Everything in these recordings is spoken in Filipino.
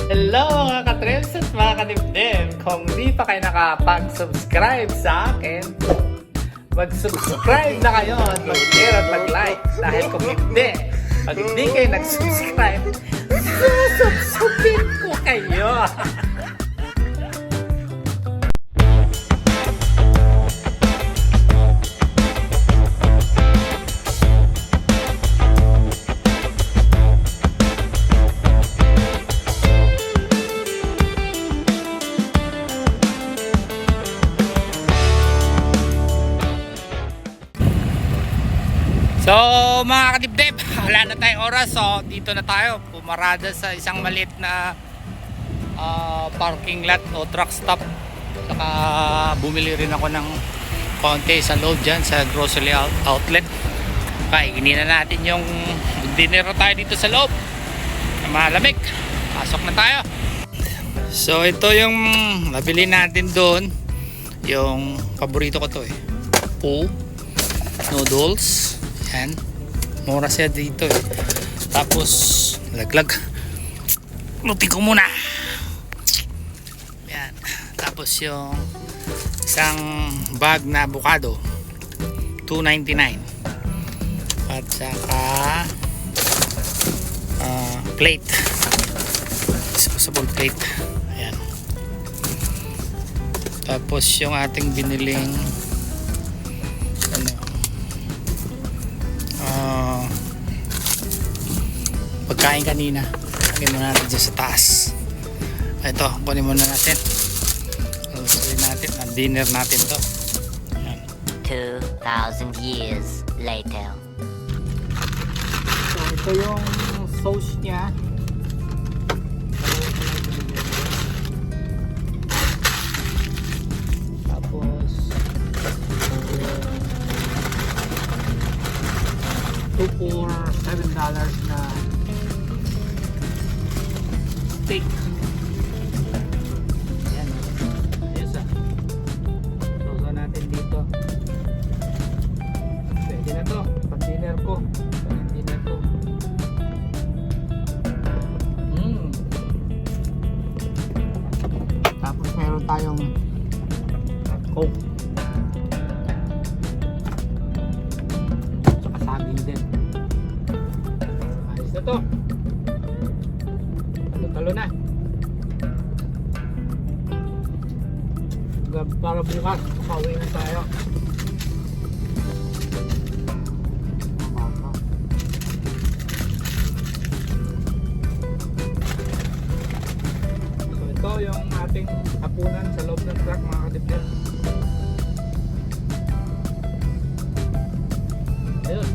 Hello mga ka-trends at mga kadibdib! Kung di pa kayo nakapag-subscribe sa akin, mag-subscribe na kayo at mag-share at mag-like. Dahil kung hindi, pag hindi kayo nag-subscribe, susubsubin ko kayo! So mga kadibdib, wala na tayong oras. So dito na tayo, pumarada sa isang maliit na parking lot o truck stop. Saka bumili rin ako ng konti sa loob dyan sa grocery outlet. Kainin na natin yung dinner tayo dito sa loob. Malamig, pasok na tayo. So ito yung nabili natin doon. Yung paborito ko to eh, po noodles. Yan, mura siya dito eh. Tapos laglag, luti ko muna. Yan, tapos yung isang bag na avocado, $2.99. At saka plate, disposable plate. Ayan. Tapos yung ating biniling pagkain kanina, lagyan muna natin dyan sa taas. Ito, kunin muna natin. Lutuin natin ang dinner natin to. Ayan. 2,000 years later. So ito yung sauce nya. Tapos 2 for $7 na steak. Ayan. Ayos ah. Sosa natin dito. Pwede na to. Pang dinner ko. Pang dinner ko. Tapos meron tayong Coke. Tsaka saging din. Ayos na to. Talo na. Para bukas, makauwi na tayo. So ito yung ating hapunan sa loob ng truck mga kadibdib. Ayun.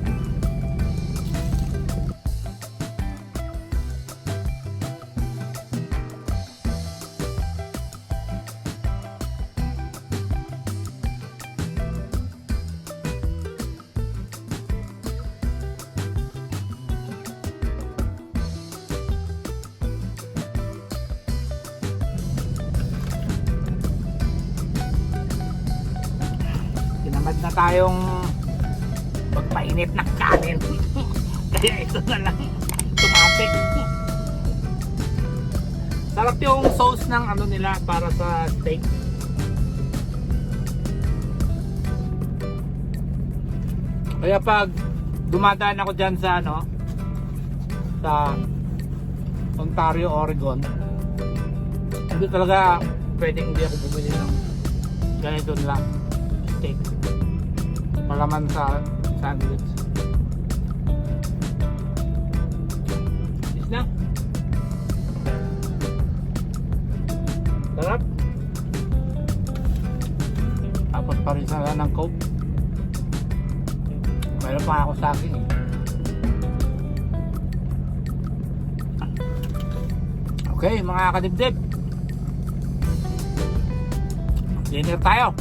Tinamad na tayong magpainit ng kanin. Kaya ito na lang tumatik. Sarap yung sauce ng ano nila para sa steak. Kaya pag dumadaan ako dyan sa ano, sa Ontario, Oregon, hindi talaga pwedeng hindi ako bumili ng ganito lang steak palaman sa sandwich. Is na sarap. Tapos pa rin sa ng Coke. Meron pa ako sa akin eh. Okay mga kadibdib, dinner tayo.